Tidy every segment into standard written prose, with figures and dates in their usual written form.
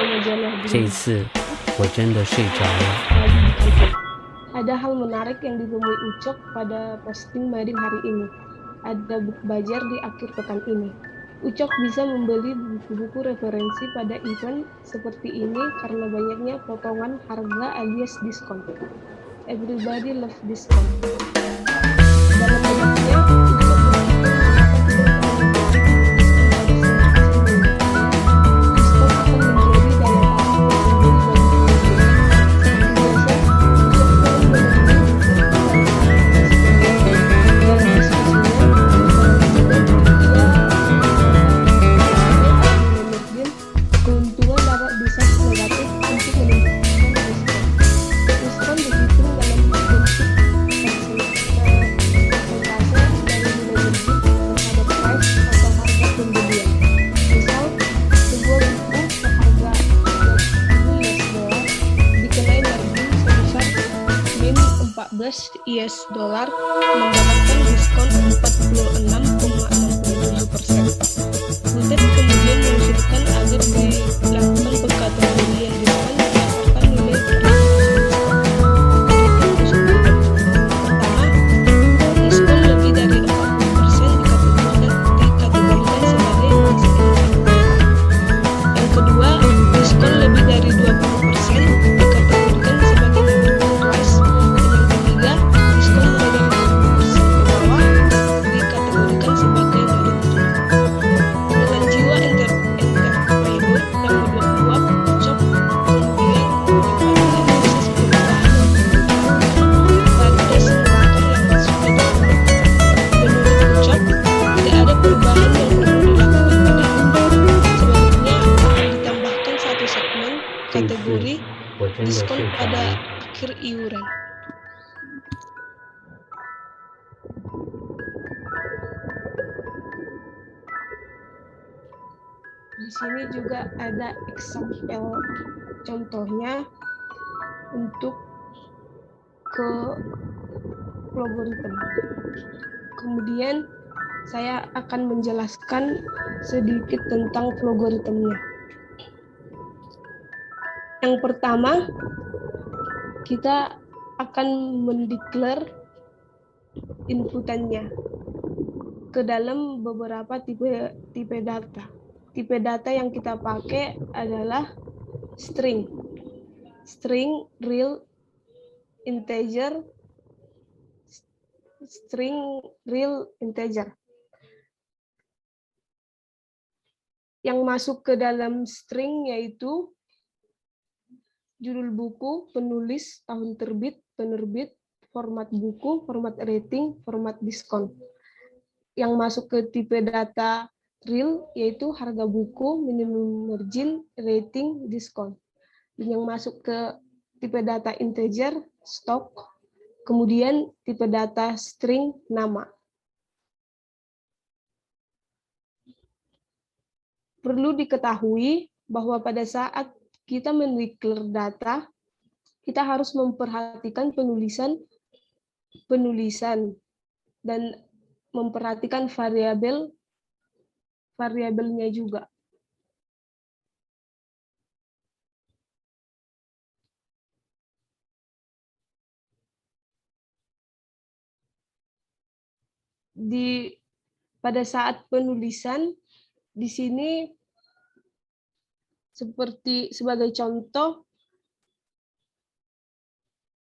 majalah 这次我真的睡着了。 Ada hal menarik yang ditemui Ucok pada posting Mading hari ini. Ada book bazar di akhir pekan ini. Ucok bisa membeli buku-buku referensi pada event seperti ini karena banyaknya potongan harga alias diskon. Everybody love discount. Dalam bedanya, Ucok berpikir mengapa tidak kita memberikan diskon akan menjadi daya tarik tersendiri bagi pengunjung. Seperti biasa, Ucok pun menemui dalam diskusinya, keuntungan dapat bisa negatif untuk menentukan diskon. Diskon dihitung dalam bentuk persentase dari nilai berikut terhadap price atau harga pembelian. Misal, sebuah buku seharga $30 dikenai margin sebesar min 14 US dollar mendapatkan diskon 46,67%. Butet kemudian mengusulkan agar dilakukan pengkategorian diskon berdasarkan nilai Pertama, diskon lebih dari 40% dikategorikan sebagai diskon. Yang kedua, diskon lebih dari 20% dikategorikan sebagai market price. Dan yang ketiga, diskon mulai dari 20% ke bawah dikategorikan sebagai market. Dengan jiwa entrepreneur yang berbuat Ucok kemudian menyepakati proses perubahan yang dilakukan pada simulator yang masuk ke dalam. Menurut Ucok, tidak ada perubahan yang perlu dilakukan pada ini. Sebaliknya, akan ditambahkan satu segmen kategori diskon pada akhir iuran. Di sini juga ada example contohnya untuk ke logaritma. Kemudian saya akan menjelaskan sedikit tentang logaritmnya. Yang pertama, kita akan mendeklar inputannya ke dalam beberapa tipe data. Tipe data yang kita pakai adalah string, real integer, string real integer. Yang masuk ke dalam string yaitu judul buku, penulis, tahun terbit, penerbit, format buku, format rating, format diskon. Yang masuk ke tipe data real yaitu harga buku, minimum margin, rating, diskon. Dan yang masuk ke tipe data integer, stok, kemudian tipe data string, nama. Perlu diketahui bahwa pada saat kita mendeklar data, kita harus memperhatikan penulisan dan memperhatikan variabelnya juga. Pada saat penulisan di sini sebagai contoh,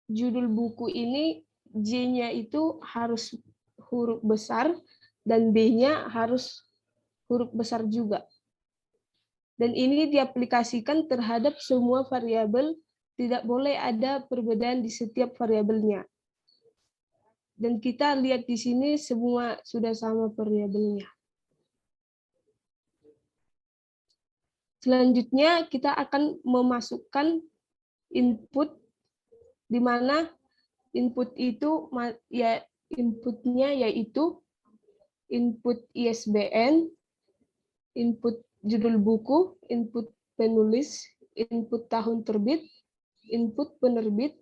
judul buku ini J-nya itu harus huruf besar dan B-nya harus huruf besar juga. Dan ini diaplikasikan terhadap semua variabel, tidak boleh ada perbedaan di setiap variabelnya. Dan kita lihat di sini semua sudah sama variabelnya. Selanjutnya kita akan memasukkan input, di mana input itu inputnya yaitu input ISBN, input judul buku, input penulis, input tahun terbit, input penerbit,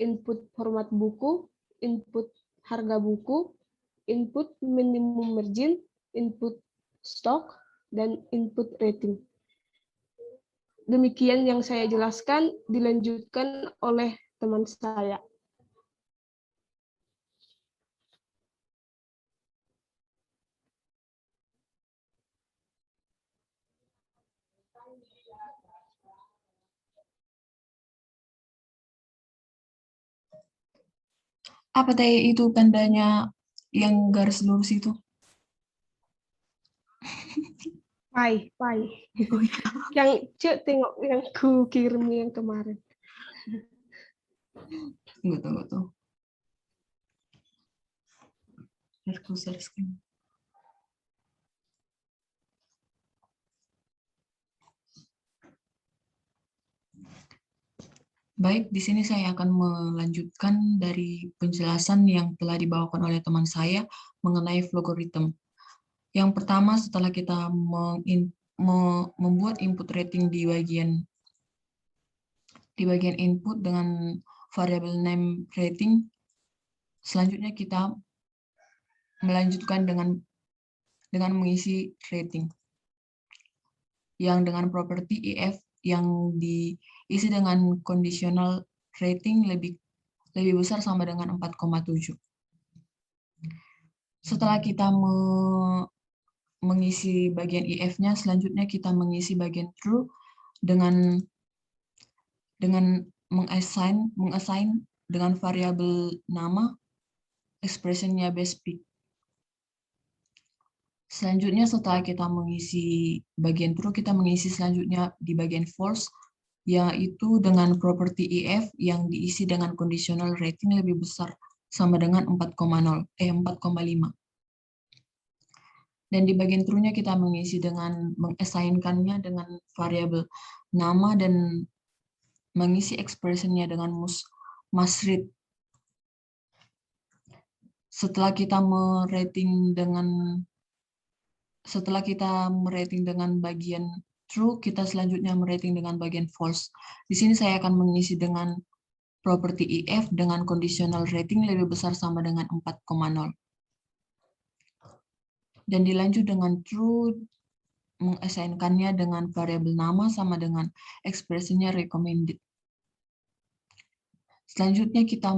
input format buku, input harga buku, input minimum margin, input stok, dan input rating. Demikian yang saya jelaskan, dilanjutkan oleh teman saya. Apa teh itu tandanya yang garis lurus itu? Pai. Yang Cek tengok yang ku kirim yang kemarin. Tunggu. Biar ku share screen. Baik, di sini saya akan melanjutkan dari penjelasan yang telah dibawakan oleh teman saya mengenai logaritma. Yang pertama, setelah kita membuat input rating di bagian input dengan variabel name rating, selanjutnya kita melanjutkan dengan mengisi rating yang dengan properti if yang diisi dengan conditional rating lebih besar sama dengan 4,7. Setelah kita mengisi bagian if-nya, selanjutnya kita mengisi bagian true dengan mengassign dengan variabel nama expression-nya base peak. Selanjutnya setelah kita mengisi bagian true, kita mengisi selanjutnya di bagian false, yaitu dengan properti if yang diisi dengan conditional rating lebih besar sama dengan 4,5. Dan di bagian true-nya kita mengisi dengan mengassign-kannya dengan variabel nama dan mengisi expression-nya dengan masrid. Setelah kita merating dengan bagian true, kita selanjutnya merating dengan bagian false. Di sini saya akan mengisi dengan properti if dengan conditional rating lebih besar sama dengan 4,0. Dan dilanjut dengan true, mengassign-kannya dengan variabel nama sama dengan expression-nya recommended. Selanjutnya kita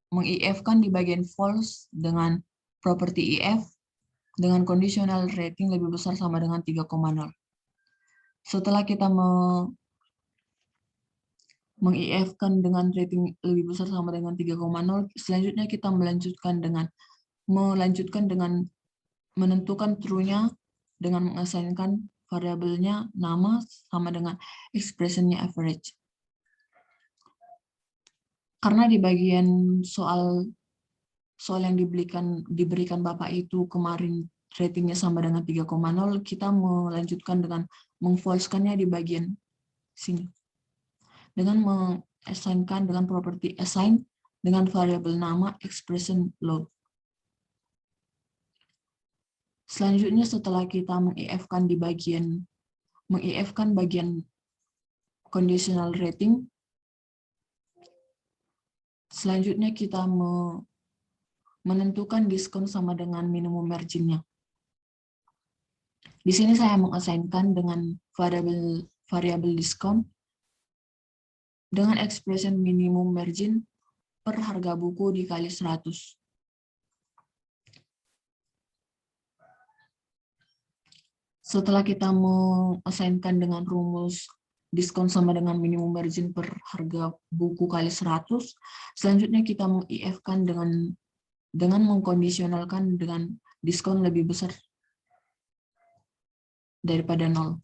meng-if-kan di bagian false dengan properti if dengan conditional rating lebih besar sama dengan 3,0. Setelah kita meng-if-kan dengan rating lebih besar sama dengan 3,0, selanjutnya kita melanjutkan dengan menentukan true-nya dengan mengassign-kan variabelnya nama sama dengan expression-nya average. Karena di bagian soal yang diberikan Bapak itu kemarin ratingnya sama dengan 3,0, kita melanjutkan dengan meng-false-kannya di bagian sini. Dengan meng-assign-kan dengan properti assign dengan variabel nama expression load. Selanjutnya setelah kita meng-if-kan bagian conditional rating, selanjutnya kita menentukan diskon sama dengan minimum margin-nya. Di sini saya mengassign-kan dengan variabel diskon dengan expression minimum margin per harga buku dikali 100. Setelah kita mengassign-kan dengan rumus diskon sama dengan minimum margin per harga buku kali 100, selanjutnya kita meng-if-kan dengan mengkondisionalkan dengan diskon lebih besar daripada 0.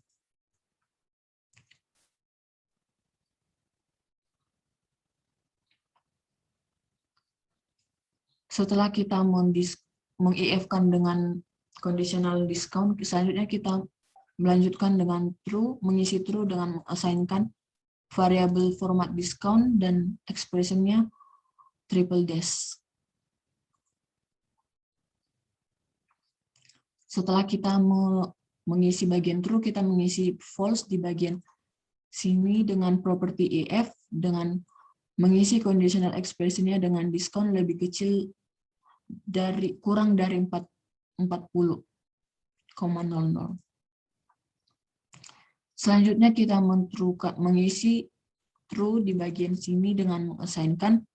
Setelah kita meng-if-kan dengan conditional discount, selanjutnya kita melanjutkan dengan true, mengisi true dengan mengassign-kan variabel format discount dan expression-nya triple dash. Setelah kita mengisi bagian true, kita mengisi false di bagian sini dengan properti if dengan mengisi conditional expression-nya dengan diskon lebih kecil kurang dari 40,00. Selanjutnya kita mengisi true di bagian sini dengan mengassignkan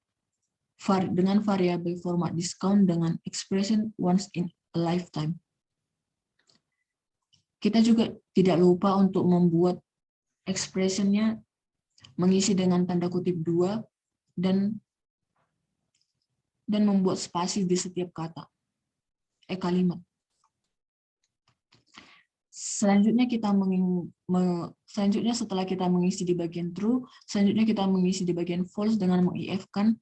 dengan variabel format discount dengan expression once in a lifetime. Kita juga tidak lupa untuk membuat expressionnya mengisi dengan tanda kutip 2 dan membuat spasi di setiap kalimat. Selanjutnya setelah kita mengisi di bagian true, selanjutnya kita mengisi di bagian false dengan meng-if-kan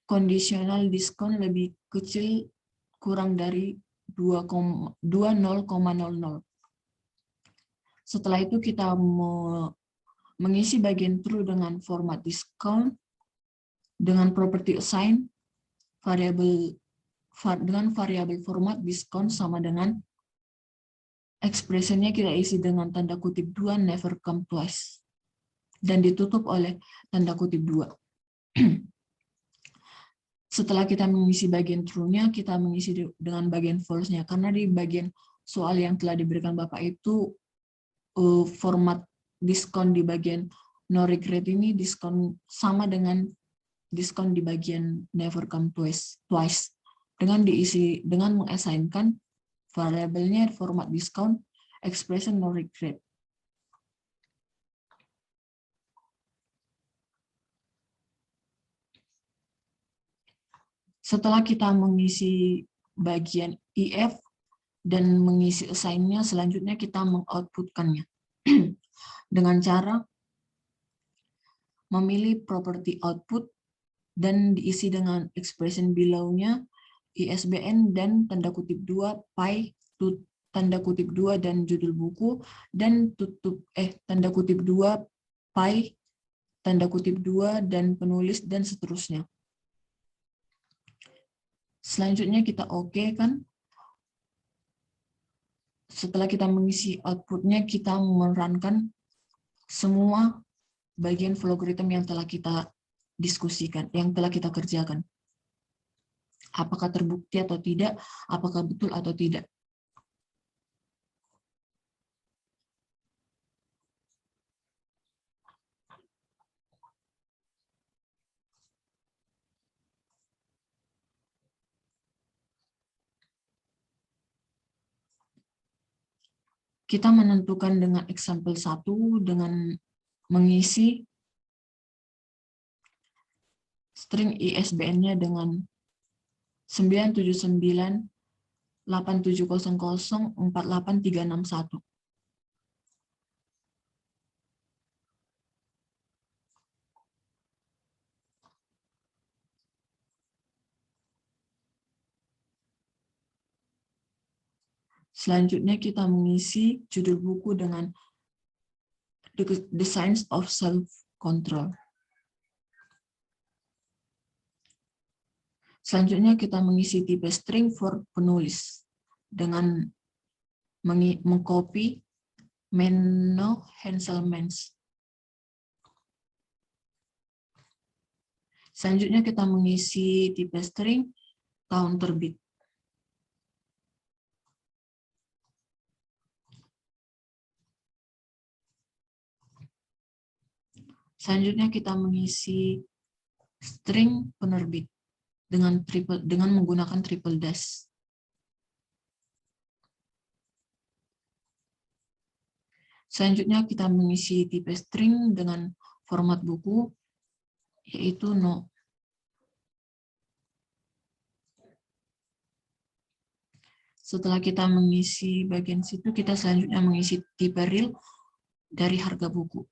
conditional discount lebih kecil kurang dari 20,00. Setelah itu kita mengisi bagian true dengan format discount dengan property assign dengan variabel format discount sama dengan expressionnya kita isi dengan tanda kutip 2 never come twice dan ditutup oleh tanda kutip 2. Setelah kita mengisi bagian true-nya, kita mengisi dengan bagian false-nya. Karena di bagian soal yang telah diberikan Bapak itu, format diskon di bagian no regret ini diskon sama dengan diskon di bagian never come twice. Dengan mengassignkan variabelnya format diskon, expression no regret. Setelah kita mengisi bagian if dan mengisi assign-nya, selanjutnya kita mengoutputkannya dengan cara memilih property output dan diisi dengan expression below-nya ISBN dan tanda kutip 2 pi tanda kutip 2 dan judul buku dan tanda kutip 2 pi tanda kutip 2 dan penulis dan seterusnya. Selanjutnya kita oke kan? Setelah kita mengisi outputnya, kita memerankan semua bagian logaritma yang telah kita diskusikan, yang telah kita kerjakan. Apakah terbukti atau tidak, apakah betul atau tidak. Kita menentukan dengan example 1 dengan mengisi string ISBN-nya dengan 97987004831. Selanjutnya kita mengisi judul buku dengan The Science of Self-Control. Selanjutnya kita mengisi tipe string for penulis dengan mengcopy Menno Henselmans. Selanjutnya kita mengisi tipe string tahun terbit. Selanjutnya kita mengisi string penerbit dengan menggunakan triple dash. Selanjutnya kita mengisi tipe string dengan format buku yaitu no. Setelah kita mengisi bagian situ, kita selanjutnya mengisi tipe real dari harga buku.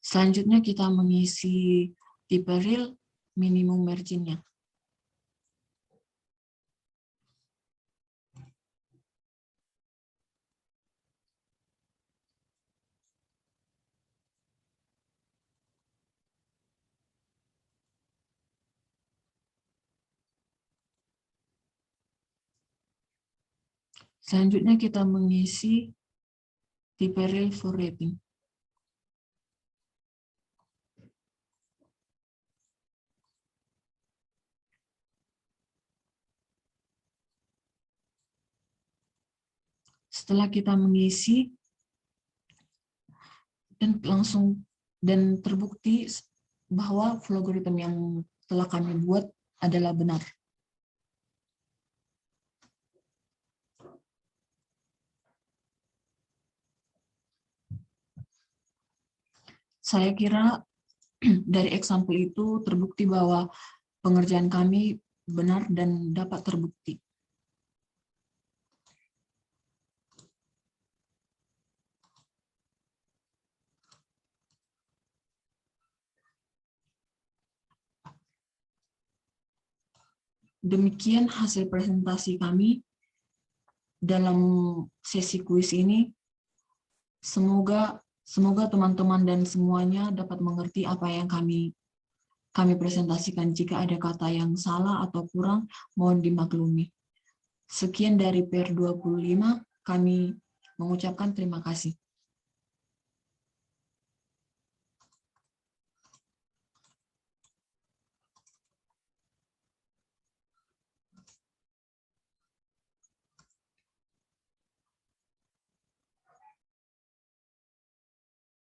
Selanjutnya kita mengisi tipe real minimum margin-nya. Selanjutnya kita mengisi tipe real for rating. Setelah kita mengisi dan terbukti bahwa logaritma yang telah kami buat adalah benar. Saya kira dari example itu terbukti bahwa pengerjaan kami benar dan dapat terbukti. Demikian hasil presentasi kami dalam sesi kuis ini. Semoga teman-teman dan semuanya dapat mengerti apa yang kami presentasikan. Jika ada kata yang salah atau kurang, mohon dimaklumi. Sekian dari PR 25, kami mengucapkan terima kasih.